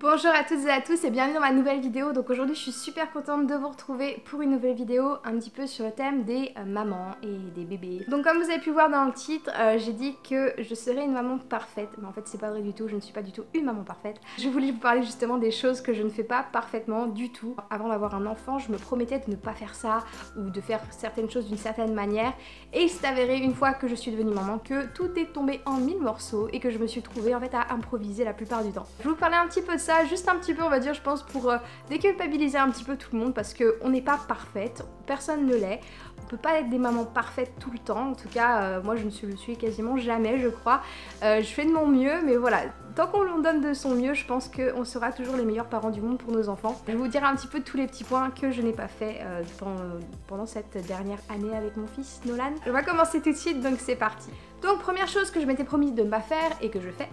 Bonjour à toutes et à tous et bienvenue dans ma nouvelle vidéo. Donc aujourd'hui je suis super contente de vous retrouver pour une nouvelle vidéo un petit peu sur le thème des mamans et des bébés. Donc comme vous avez pu voir dans le titre, j'ai dit que je serais une maman parfaite, mais en fait c'est pas vrai du tout, je ne suis pas du tout une maman parfaite. Je voulais vous parler justement des choses que je ne fais pas parfaitement du tout. Avant d'avoir un enfant, je me promettais de ne pas faire ça ou de faire certaines choses d'une certaine manière, et il s'est avéré une fois que je suis devenue maman que tout est tombé en mille morceaux et que je me suis trouvée en fait à improviser la plupart du temps. Je vais vous parler un petit peu de ça, juste un petit peu on va dire, je pense, pour déculpabiliser un petit peu tout le monde, parce qu'on n'est pas parfaite, personne ne l'est, on peut pas être des mamans parfaites tout le temps, en tout cas moi je ne le suis quasiment jamais je crois, je fais de mon mieux, mais voilà, tant qu'on l'on donne de son mieux, je pense qu'on sera toujours les meilleurs parents du monde pour nos enfants. Je vais vous dire un petit peu tous les petits points que je n'ai pas fait pendant cette dernière année avec mon fils Nolan. On va commencer tout de suite, donc c'est parti. Donc première chose que je m'étais promise de ne pas faire et que je fais,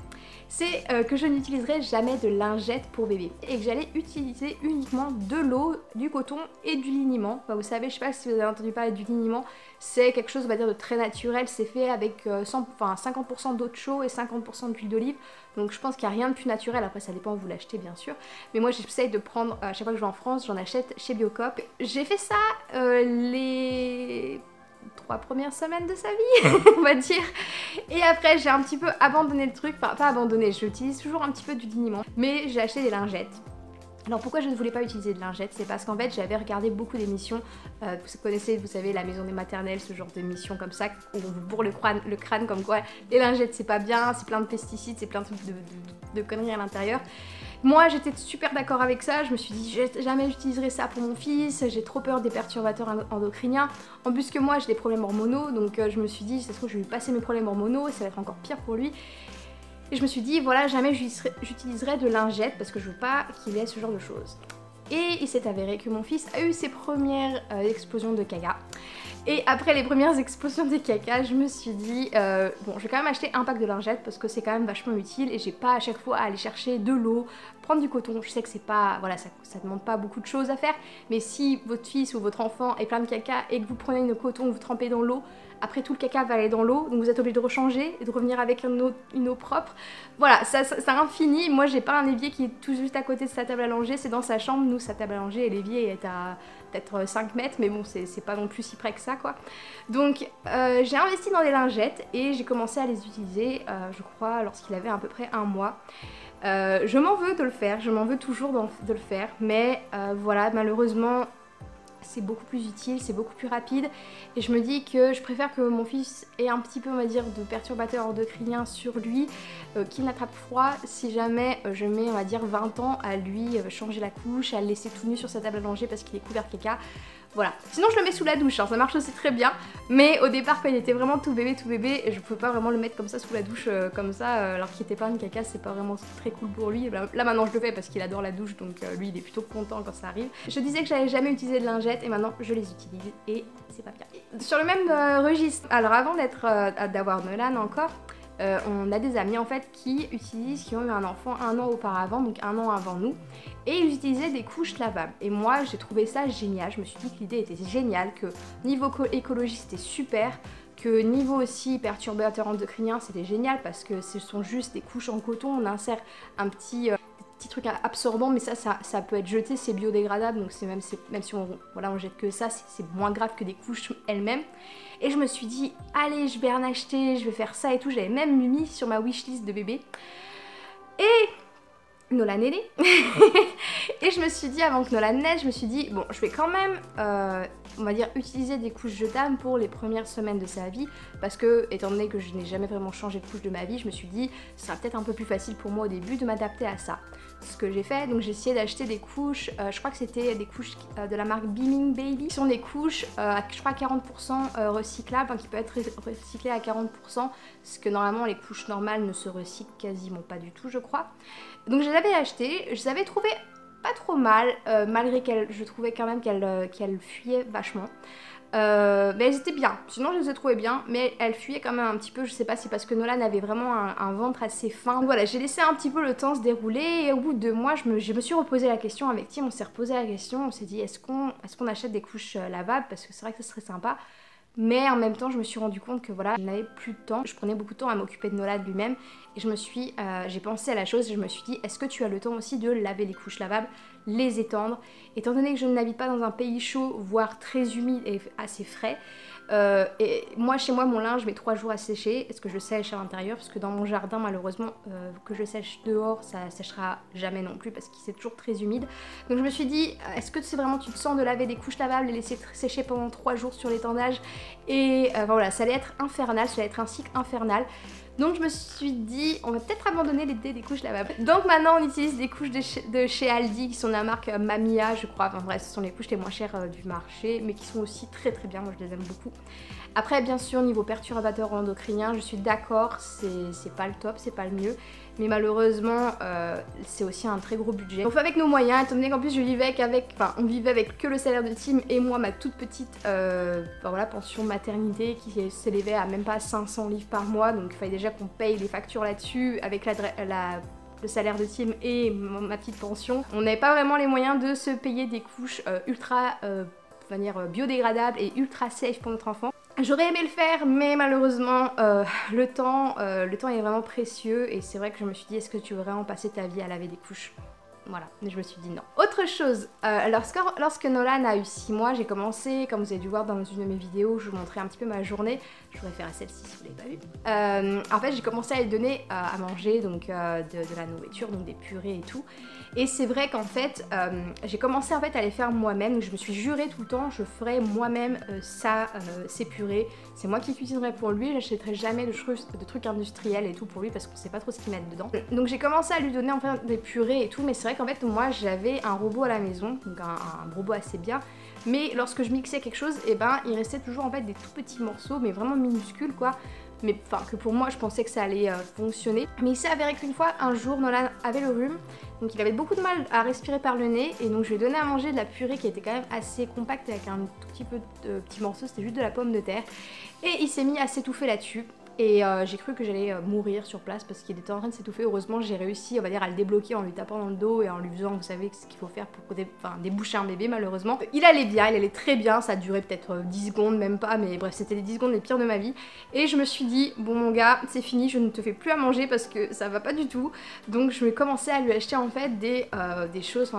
c'est que je n'utiliserai jamais de lingette pour bébé et que j'allais utiliser uniquement de l'eau, du coton et du liniment. Enfin, vous savez, je sais pas si vous avez entendu parler du liniment, c'est quelque chose on va dire de très naturel, c'est fait avec 50% d'eau de chaux et 50% d'huile d'olive, donc je pense qu'il n'y a rien de plus naturel, après ça dépend où vous l'achetez bien sûr, mais moi j'essaye de prendre, à chaque fois que je vais en France, j'en achète chez Biocop. J'ai fait ça les 3 premières semaines de sa vie, on va dire. Et après j'ai un petit peu abandonné le truc, enfin pas abandonné, j'utilise toujours un petit peu du liniment, mais j'ai acheté des lingettes. Alors pourquoi je ne voulais pas utiliser de lingettes, c'est parce qu'en fait j'avais regardé beaucoup d'émissions, vous connaissez, vous savez, la maison des maternelles, ce genre d'émissions comme ça, où on vous bourre le crâne comme quoi les lingettes c'est pas bien, c'est plein de pesticides, c'est plein de conneries à l'intérieur. Moi j'étais super d'accord avec ça, je me suis dit jamais j'utiliserai ça pour mon fils, j'ai trop peur des perturbateurs endocriniens. En plus que moi j'ai des problèmes hormonaux, donc je me suis dit ça se trouve je vais lui passer mes problèmes hormonaux et ça va être encore pire pour lui. Et je me suis dit voilà, jamais j'utiliserai de lingettes parce que je veux pas qu'il ait ce genre de choses. Et il s'est avéré que mon fils a eu ses premières explosions de caca. Et après les premières explosions de caca, je me suis dit bon, je vais quand même acheter un pack de lingettes parce que c'est quand même vachement utile et j'ai pas à chaque fois à aller chercher de l'eau, prendre du coton. Je sais que c'est pas, voilà, ça demande pas beaucoup de choses à faire, mais si votre fils ou votre enfant est plein de caca et que vous prenez une coton, vous trempez dans l'eau, après tout le caca va aller dans l'eau, donc vous êtes obligé de rechanger et de revenir avec une eau propre. Voilà, ça infini. Moi j'ai pas un évier qui est tout juste à côté de sa table à langer, c'est dans sa chambre, nous sa table à langer et l'évier est à peut-être 5 mètres, mais bon c'est pas non plus si près que ça quoi. Donc j'ai investi dans des lingettes et j'ai commencé à les utiliser, je crois, lorsqu'il avait à peu près un mois. Je m'en veux de le faire, je m'en veux toujours de le faire, mais voilà, malheureusement c'est beaucoup plus utile, c'est beaucoup plus rapide et je me dis que je préfère que mon fils ait un petit peu, on va dire, de perturbateurs endocriniens sur lui, qu'il n'attrape froid si jamais je mets, on va dire, 20 ans à lui changer la couche, à le laisser tout nu sur sa table à langer parce qu'il est couvert de caca. Voilà. Sinon je le mets sous la douche, hein, ça marche aussi très bien, mais au départ quand il était vraiment tout bébé, je pouvais pas vraiment le mettre comme ça sous la douche comme ça, alors qu'il était plein de caca, c'est pas vraiment très cool pour lui. Là maintenant je le fais parce qu'il adore la douche, donc lui il est plutôt content quand ça arrive. Je disais que j'avais jamais utilisé de lingettes et maintenant je les utilise et c'est pas bien. Sur le même registre, alors avant d'avoir Nolan encore, on a des amis en fait qui ont eu un enfant un an auparavant, donc un an avant nous, et ils utilisaient des couches lavables. Et moi j'ai trouvé ça génial, je me suis dit que l'idée était géniale, que niveau écologie c'était super, que niveau aussi perturbateur endocrinien c'était génial parce que ce sont juste des couches en coton, on insère un petit truc absorbant, mais ça peut être jeté, c'est biodégradable, donc même si on jette que ça, c'est moins grave que des couches elles-mêmes. Et je me suis dit allez, je vais en acheter, je vais faire ça et tout, j'avais même mis sur ma wishlist de bébé. Et Nolan est né. Et je me suis dit, avant que Nolan naisse, je me suis dit bon, je vais quand même on va dire utiliser des couches jetables pour les premières semaines de sa vie, parce que étant donné que je n'ai jamais vraiment changé de couche de ma vie, je me suis dit ce sera peut-être un peu plus facile pour moi au début de m'adapter à ça. Ce que j'ai fait, donc j'ai essayé d'acheter des couches, je crois que c'était des couches de la marque Beaming Baby, qui sont des couches je crois 40% recyclables, qui peuvent être recyclées à 40%, parce que normalement les couches normales ne se recyclent quasiment pas du tout je crois. Donc je les avais achetées, je les avais trouvées pas trop mal, malgré je trouvais quand même qu'elle fuyait vachement. Mais elles étaient bien, sinon je les ai trouvées bien, mais elles fuyaient quand même un petit peu, je sais pas si parce que Nolan avait vraiment un ventre assez fin. Donc voilà, j'ai laissé un petit peu le temps se dérouler et au bout de 2 mois, je me suis reposé la question avec Tim, on s'est reposé la question, on s'est dit est-ce qu'on achète des couches lavables parce que c'est vrai que ce serait sympa. Mais en même temps, je me suis rendu compte que voilà, je n'avais plus de temps. Je prenais beaucoup de temps à m'occuper de Nolan lui-même. Et j'ai pensé à la chose et je me suis dit, est-ce que tu as le temps aussi de laver les couches lavables, les étendre? Étant donné que je n'habite pas dans un pays chaud, voire très humide et assez frais, et moi chez moi mon linge met 3 jours à sécher. Est-ce que je sèche à l'intérieur? Parce que dans mon jardin malheureusement que je sèche dehors ça séchera jamais non plus parce que c'est toujours très humide. Donc je me suis dit est-ce que c'est vraiment tu te sens de laver des couches lavables et laisser sécher pendant 3 jours sur l'étendage? Et voilà, ça allait être infernal, ça allait être un cycle infernal. Donc je me suis dit, on va peut-être abandonner l'idée des couches lavables. Donc maintenant on utilise des couches de chez Aldi qui sont de la marque Mamia je crois. Enfin bref, ce sont les couches les moins chères du marché mais qui sont aussi très très bien, moi je les aime beaucoup. Après bien sûr niveau perturbateur endocrinien, je suis d'accord, c'est pas le top, c'est pas le mieux. Mais malheureusement c'est aussi un très gros budget. On fait avec nos moyens, étant donné qu'en plus on vivait avec que le salaire de Tim et moi ma toute petite voilà, pension maternité qui s'élevait à même pas 500 livres par mois. Donc il fallait déjà qu'on paye les factures là-dessus avec le salaire de Tim et ma petite pension. On n'avait pas vraiment les moyens de se payer des couches ultra biodégradables et ultra safe pour notre enfant. J'aurais aimé le faire mais malheureusement le temps est vraiment précieux et c'est vrai que je me suis dit est-ce que tu veux vraiment passer ta vie à laver des couches? Voilà, mais je me suis dit non. Autre chose, lorsque Nolan a eu 6 mois, j'ai commencé, comme vous avez dû voir dans une de mes vidéos, je vous montrais un petit peu ma journée. Je vous réfère à celle-ci si vous ne l'avez pas vue. En fait, j'ai commencé à lui donner à manger donc de la nourriture, donc des purées et tout. Et c'est vrai qu'en fait, j'ai commencé en fait à les faire moi-même. Je me suis juré tout le temps, je ferai moi-même ces purées. C'est moi qui cuisinerai pour lui, j'achèterai jamais de trucs industriels et tout pour lui parce qu'on sait pas trop ce qu'ils mettent dedans. Donc j'ai commencé à lui donner en fait des purées et tout, mais c'est vrai qu'en fait moi j'avais un robot à la maison, donc un robot assez bien, mais lorsque je mixais quelque chose, et ben il restait toujours en fait des tout petits morceaux, mais vraiment minuscules quoi. Mais enfin que pour moi je pensais que ça allait fonctionner. Mais il s'est avéré qu'une fois, un jour, Nolan avait le rhume, donc il avait beaucoup de mal à respirer par le nez, et donc je lui ai donné à manger de la purée qui était quand même assez compacte avec un tout petit peu de petits morceaux, c'était juste de la pomme de terre, et il s'est mis à s'étouffer là-dessus. Et j'ai cru que j'allais mourir sur place parce qu'il était en train de s'étouffer. Heureusement j'ai réussi on va dire à le débloquer en lui tapant dans le dos et en lui faisant vous savez ce qu'il faut faire pour déboucher un bébé malheureusement. Il allait bien, il allait très bien, ça a duré peut-être 10 secondes même pas, mais bref c'était les 10 secondes les pires de ma vie. Et je me suis dit bon mon gars c'est fini, je ne te fais plus à manger parce que ça va pas du tout. Donc je vais commencer à lui acheter en fait des choses,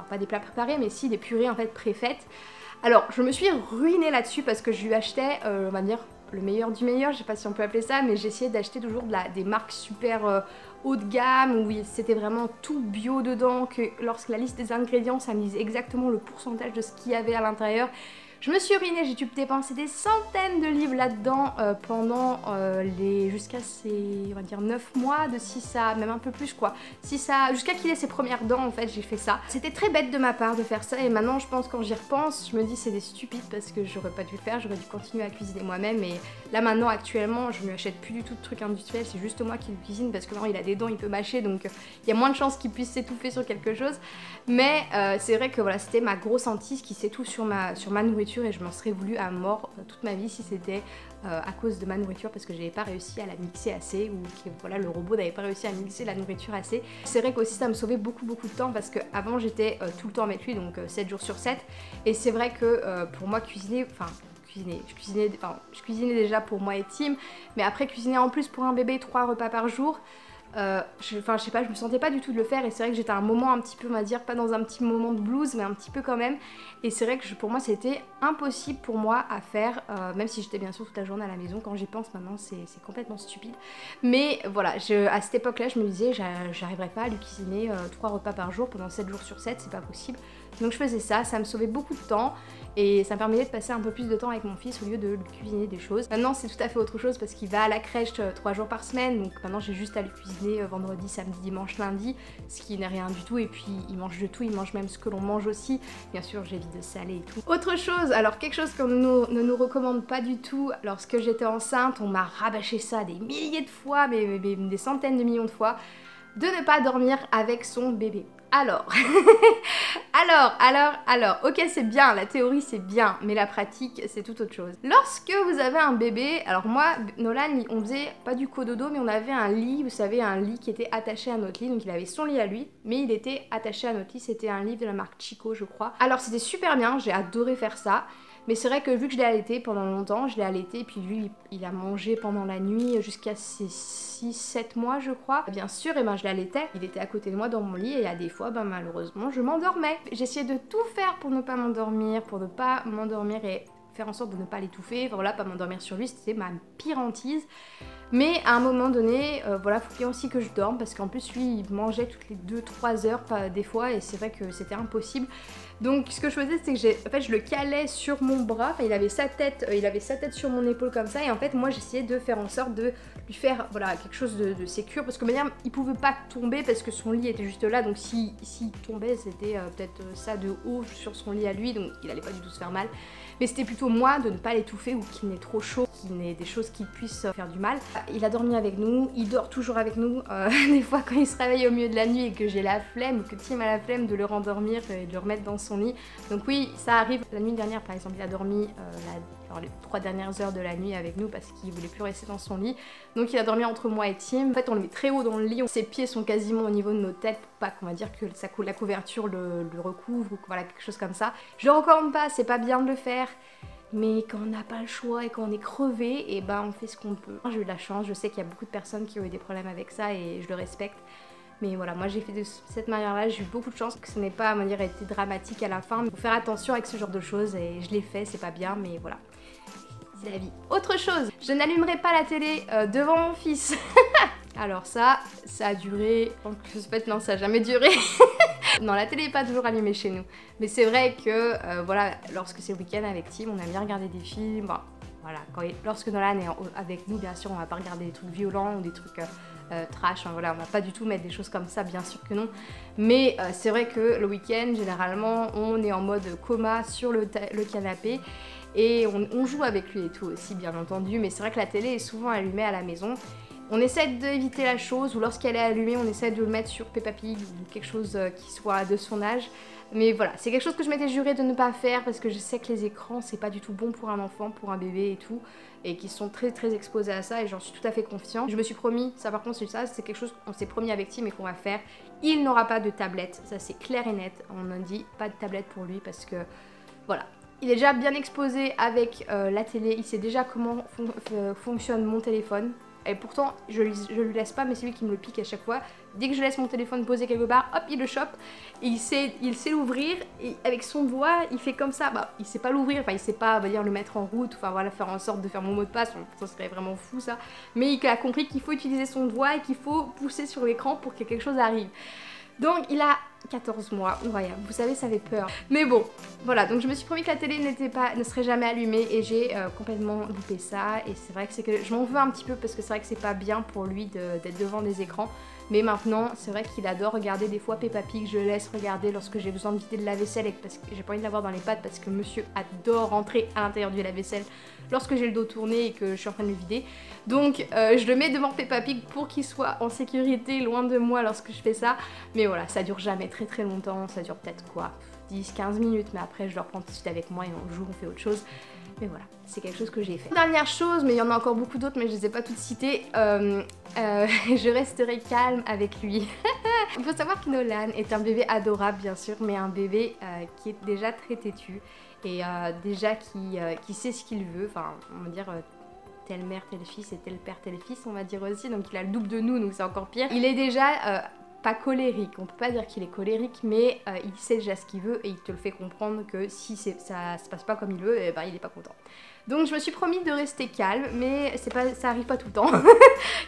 pas des plats préparés mais si des purées en fait préfaites. Alors je me suis ruinée là-dessus parce que je lui achetais on va dire le meilleur du meilleur, je sais pas si on peut appeler ça, mais j'essayais d'acheter toujours des marques super haut de gamme où c'était vraiment tout bio dedans, que lorsque la liste des ingrédients ça me disait exactement le pourcentage de ce qu'il y avait à l'intérieur. Je me suis ruinée, j'ai dû dépenser des centaines de livres là-dedans pendant jusqu'à ses, on va dire 9 mois, de 6 à même un peu plus quoi. Jusqu'à qu'il ait ses premières dents en fait, j'ai fait ça. C'était très bête de ma part de faire ça et maintenant je pense quand j'y repense, je me dis c'est des stupides parce que j'aurais pas dû le faire, j'aurais dû continuer à cuisiner moi-même et là maintenant actuellement je lui achète plus du tout de trucs industriels, c'est juste moi qui le cuisine parce que maintenant il a des dents, il peut mâcher donc il y a moins de chances qu'il puisse s'étouffer sur quelque chose. Mais c'est vrai que voilà, c'était ma grosse hantise qui s'étouffe sur ma nourriture et je m'en serais voulu à mort toute ma vie si c'était à cause de ma nourriture parce que j'avais pas réussi à la mixer assez ou que voilà, le robot n'avait pas réussi à mixer la nourriture assez. C'est vrai qu'aussi ça me sauvait beaucoup de temps parce que avant j'étais tout le temps avec lui donc 7 jours sur 7 et c'est vrai que pour moi cuisiner, je cuisinais déjà pour moi et Tim, mais après cuisiner en plus pour un bébé 3 repas par jour, je sais pas, je me sentais pas du tout de le faire et c'est vrai que j'étais à un moment un petit peu, on va dire, pas dans un petit moment de blues mais un petit peu quand même et c'est vrai que pour moi c'était impossible pour moi à faire, même si j'étais bien sûr toute la journée à la maison. Quand j'y pense maintenant c'est complètement stupide, mais voilà, à cette époque là je me disais j'arriverais pas à lui cuisiner 3 repas par jour pendant 7 jours sur 7, c'est pas possible. Donc je faisais ça me sauvait beaucoup de temps et ça me permettait de passer un peu plus de temps avec mon fils au lieu de lui cuisiner des choses. Maintenant c'est tout à fait autre chose parce qu'il va à la crèche 3 jours par semaine, donc maintenant j'ai juste à lui cuisiner vendredi, samedi, dimanche, lundi, ce qui n'est rien du tout et puis il mange de tout, il mange même ce que l'on mange aussi. Bien sûr j'évite de saler et tout. Autre chose, alors quelque chose qu'on ne nous recommande pas du tout, lorsque j'étais enceinte on m'a rabâché ça des milliers de fois, mais des centaines de millions de fois, de ne pas dormir avec son bébé. Alors, ok c'est bien, la théorie c'est bien, mais la pratique c'est tout autre chose. Lorsque vous avez un bébé, alors moi, Nolan, on faisait pas du cododo, mais on avait un lit, vous savez, un lit qui était attaché à notre lit, donc il avait son lit à lui, mais il était attaché à notre lit, c'était un lit de la marque Chico je crois. Alors c'était super bien, j'ai adoré faire ça. Mais c'est vrai que vu que je l'ai allaité pendant longtemps, je l'ai allaité et puis lui il a mangé pendant la nuit jusqu'à ses 6-7 mois je crois. Bien sûr, et ben je l'allaitais, il était à côté de moi dans mon lit et à des fois ben, malheureusement je m'endormais. J'essayais de tout faire pour ne pas m'endormir, et faire en sorte de ne pas l'étouffer, enfin, voilà, pas m'endormir sur lui, c'était ma pire hantise. Mais à un moment donné, voilà, faut bien aussi que je dorme parce qu'en plus lui il mangeait toutes les 2-3 heures des fois et c'est vrai que c'était impossible. Donc ce que je faisais c'est que en fait, je le calais sur mon bras, enfin, il avait sa tête sur mon épaule comme ça et en fait moi j'essayais de faire en sorte de lui faire voilà, quelque chose de sécure parce que manière il pouvait pas tomber parce que son lit était juste là, donc s'il tombait c'était peut-être ça de haut sur son lit à lui, donc il allait pas du tout se faire mal. Mais c'était plutôt moi de ne pas l'étouffer ou qu'il n'ait trop chaud, qu'il n'ait des choses qui puissent faire du mal. Il a dormi avec nous, il dort toujours avec nous. Des fois quand il se réveille au milieu de la nuit et que j'ai la flemme ou que Tim a la flemme de le rendormir et de le remettre dans son lit. Donc oui, ça arrive. La nuit dernière par exemple, il a dormi les 3 dernières heures de la nuit avec nous parce qu'il voulait plus rester dans son lit. Donc il a dormi entre moi et Tim. En fait on le met très haut dans le lit, ses pieds sont quasiment au niveau de nos têtes pour pas qu'on va dire que la couverture le recouvre ou voilà quelque chose comme ça. Je le recommande pas, c'est pas bien de le faire. Mais quand on n'a pas le choix et quand on est crevé, et ben on fait ce qu'on peut. J'ai eu de la chance, je sais qu'il y a beaucoup de personnes qui ont eu des problèmes avec ça et je le respecte. Mais voilà, moi j'ai fait de cette manière-là, j'ai eu beaucoup de chance que ce n'ait pas à manière été dramatique à la fin. Il faut faire attention avec ce genre de choses et je l'ai fait, c'est pas bien, mais voilà. C'est la vie. Autre chose, je n'allumerai pas la télé devant mon fils. Alors ça a duré... Non, ça a jamais duré. Non, la télé n'est pas toujours allumée chez nous. Mais c'est vrai que, voilà, lorsque c'est le week-end avec Tim, on aime bien regarder des films. Bon, voilà, lorsque Nolan est avec nous, bien sûr, on va pas regarder des trucs violents ou des trucs trash. Hein, voilà, on va pas du tout mettre des choses comme ça, bien sûr que non. Mais c'est vrai que le week-end, généralement, on est en mode coma sur le canapé. Et on joue avec lui et tout aussi, bien entendu. Mais c'est vrai que la télé est souvent allumée à la maison. On essaie d'éviter la chose, ou lorsqu'elle est allumée, on essaie de le mettre sur Peppa Pig ou quelque chose qui soit de son âge. Mais voilà, c'est quelque chose que je m'étais juré de ne pas faire parce que je sais que les écrans, c'est pas du tout bon pour un enfant, pour un bébé et tout. Et qu'ils sont très très exposés à ça et j'en suis tout à fait confiante. Je me suis promis, ça par contre c'est quelque chose qu'on s'est promis avec Tim et qu'on va faire. Il n'aura pas de tablette, ça c'est clair et net. On a dit pas de tablette pour lui parce que voilà. Il est déjà bien exposé avec la télé, il sait déjà comment fonctionne mon téléphone. Et pourtant, je lui laisse pas, mais c'est lui qui me le pique à chaque fois. Dès que je laisse mon téléphone posé quelque part, hop, il le chope. Et il sait l'ouvrir. Et avec son doigt, il fait comme ça. Bah, il sait pas l'ouvrir, enfin, il sait pas, on va dire, le mettre en route. Enfin, voilà, faire en sorte de faire mon mot de passe. Ça serait vraiment fou, ça. Mais il a compris qu'il faut utiliser son doigt et qu'il faut pousser sur l'écran pour que quelque chose arrive. Donc il a 14 mois, ouais, vous savez ça fait peur. Mais bon, voilà, donc je me suis promis que la télé ne serait jamais allumée et j'ai complètement loupé ça. Et c'est vrai que je m'en veux un petit peu parce que c'est vrai que c'est pas bien pour lui d'être devant des écrans. Mais maintenant, c'est vrai qu'il adore regarder des fois Peppa Pig, je laisse regarder lorsque j'ai besoin de vider le lave-vaisselle parce que j'ai pas envie de l'avoir dans les pattes parce que monsieur adore rentrer à l'intérieur du lave-vaisselle lorsque j'ai le dos tourné et que je suis en train de le vider. Donc je le mets devant Peppa Pig pour qu'il soit en sécurité loin de moi lorsque je fais ça. Mais voilà, ça dure jamais très très longtemps, ça dure peut-être quoi, 10-15 minutes, mais après je le reprends tout de suite avec moi et on joue, on fait autre chose. Mais voilà, c'est quelque chose que j'ai fait. Dernière chose, mais il y en a encore beaucoup d'autres, mais je les ai pas toutes citées, je resterai calme avec lui. Il faut savoir que Nolan est un bébé adorable bien sûr, mais un bébé qui est déjà très têtu et déjà qui sait ce qu'il veut, enfin on va dire... telle mère, tel fils et tel père, tel fils, on va dire aussi, donc il a le double de nous, donc c'est encore pire. Il est déjà pas colérique, on peut pas dire qu'il est colérique, mais il sait déjà ce qu'il veut et il te le fait comprendre que si ça se passe pas comme il veut, eh ben, il est pas content. Donc je me suis promis de rester calme, mais ça arrive pas tout le temps.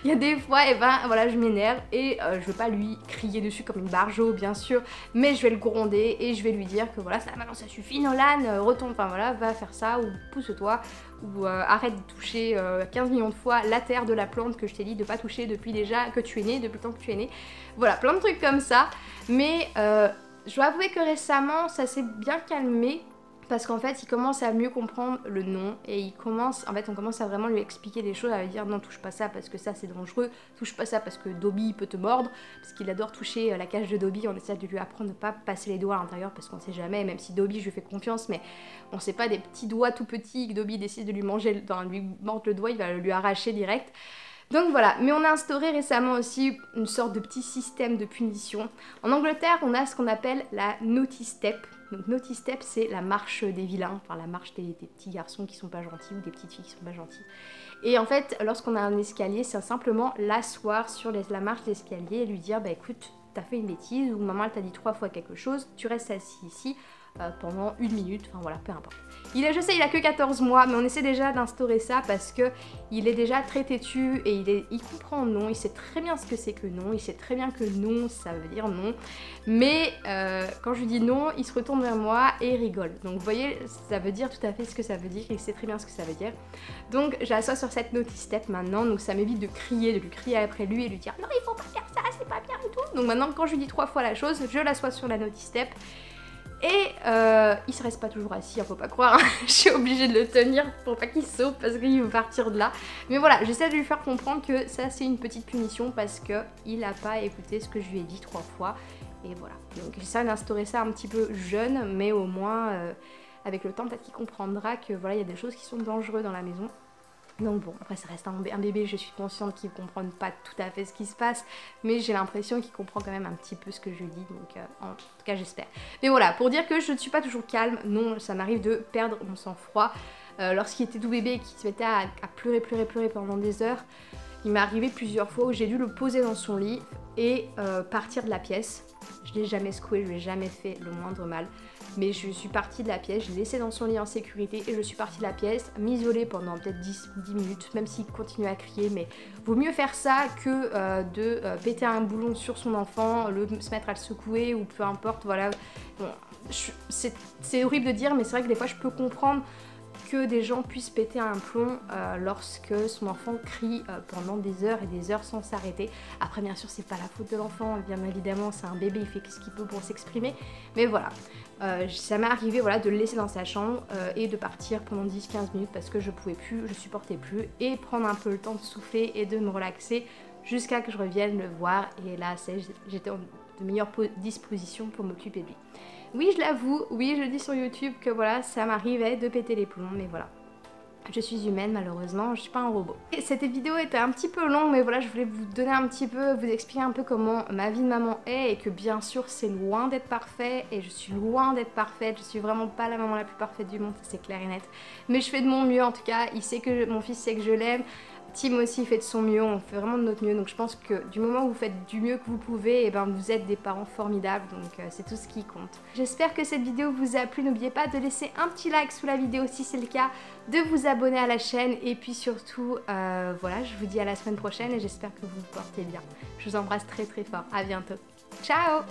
Il y a des fois, et ben voilà, je m'énerve et je veux pas lui crier dessus comme une barjo bien sûr, mais je vais le gronder et je vais lui dire que voilà, maintenant ça suffit Nolan, retourne, enfin voilà, va faire ça ou pousse-toi ou arrête de toucher 15 millions de fois la terre de la plante que je t'ai dit de pas toucher depuis déjà que tu es né, depuis le temps que tu es né. Voilà, plein de trucs comme ça, mais je dois avouer que récemment ça s'est bien calmé. Parce qu'en fait, il commence à mieux comprendre le nom et on commence à vraiment lui expliquer des choses, à lui dire non, touche pas ça parce que ça c'est dangereux, touche pas ça parce que Dobby peut te mordre, parce qu'il adore toucher la cage de Dobby, on essaie de lui apprendre de pas passer les doigts à l'intérieur parce qu'on sait jamais, même si Dobby je lui fais confiance, mais on sait pas des petits doigts tout petits que Dobby décide de lui mordre le doigt, il va lui arracher direct. Donc voilà, mais on a instauré récemment aussi une sorte de petit système de punition. En Angleterre, on a ce qu'on appelle la naughty step. Donc Naughty Step, c'est la marche des vilains, enfin la marche des petits garçons qui sont pas gentils ou des petites filles qui sont pas gentilles. Et en fait, lorsqu'on a un escalier, c'est simplement l'asseoir sur la marche d'escalier et lui dire bah écoute, t'as fait une bêtise ou maman elle t'a dit 3 fois quelque chose, tu restes assis ici pendant 1 minute, enfin voilà, peu importe. Je sais, il a que 14 mois, mais on essaie déjà d'instaurer ça parce que il est déjà très têtu et il comprend non, il sait très bien ce que c'est que non, il sait très bien que non, ça veut dire non. Mais quand je lui dis non, il se retourne vers moi et il rigole. Donc vous voyez, ça veut dire tout à fait ce que ça veut dire, il sait très bien ce que ça veut dire. Donc j'assois sur cette Naughty Step maintenant, donc ça m'évite de crier, de lui crier après lui et lui dire non il faut pas faire ça, c'est pas bien et tout. Donc maintenant quand je lui dis 3 fois la chose, je l'assois sur la Naughty Step. Et il se reste pas toujours assis, faut pas croire, hein. Je suis obligée de le tenir pour pas qu'il saute parce qu'il veut partir de là. Mais voilà, j'essaie de lui faire comprendre que ça c'est une petite punition parce qu'il a pas écouté ce que je lui ai dit 3 fois. Et voilà, donc j'essaie d'instaurer ça un petit peu jeune, mais au moins avec le temps peut-être qu'il comprendra que voilà, il y a des choses qui sont dangereuses dans la maison. Donc bon, après ça reste un bébé, je suis consciente qu'il ne comprenne pas tout à fait ce qui se passe, mais j'ai l'impression qu'il comprend quand même un petit peu ce que je dis, donc en tout cas j'espère. Mais voilà, pour dire que je ne suis pas toujours calme, non, ça m'arrive de perdre mon sang-froid. Lorsqu'il était tout bébé et qu'il se mettait à pleurer pendant des heures, il m'est arrivé plusieurs fois où j'ai dû le poser dans son lit et partir de la pièce. Je ne l'ai jamais secoué, je ne lui ai jamais fait le moindre mal. Mais je suis partie de la pièce, je l'ai laissé dans son lit en sécurité et je suis partie de la pièce, m'isoler pendant peut-être 10 minutes, même s'il continue à crier. Mais vaut mieux faire ça que de péter un boulon sur son enfant, se mettre à le secouer ou peu importe, voilà. Bon, c'est horrible de dire, mais c'est vrai que des fois je peux comprendre que des gens puissent péter un plomb lorsque son enfant crie pendant des heures et des heures sans s'arrêter. Après bien sûr c'est pas la faute de l'enfant, bien évidemment c'est un bébé, il fait ce qu'il peut pour s'exprimer, mais voilà. Ça m'est arrivé voilà, de le laisser dans sa chambre et de partir pendant 10-15 minutes parce que je pouvais plus, je supportais plus, et prendre un peu le temps de souffler et de me relaxer jusqu'à que je revienne le voir, et là j'étais en de meilleure disposition pour m'occuper de lui. Oui, je l'avoue, oui, je dis sur YouTube que voilà, ça m'arrivait de péter les plombs, mais voilà. Je suis humaine malheureusement, je suis pas un robot. Et cette vidéo était un petit peu longue, mais voilà, je voulais vous donner un petit peu, vous expliquer un peu comment ma vie de maman est, et que bien sûr c'est loin d'être parfait, et je suis loin d'être parfaite, je suis vraiment pas la maman la plus parfaite du monde, c'est clair et net. Mais je fais de mon mieux en tout cas, mon fils sait que je l'aime. Tim aussi fait de son mieux, on fait vraiment de notre mieux, donc je pense que du moment où vous faites du mieux que vous pouvez, et ben vous êtes des parents formidables, donc c'est tout ce qui compte. J'espère que cette vidéo vous a plu, n'oubliez pas de laisser un petit like sous la vidéo si c'est le cas, de vous abonner à la chaîne, et puis surtout, voilà, je vous dis à la semaine prochaine et j'espère que vous vous portez bien. Je vous embrasse très très fort, à bientôt. Ciao!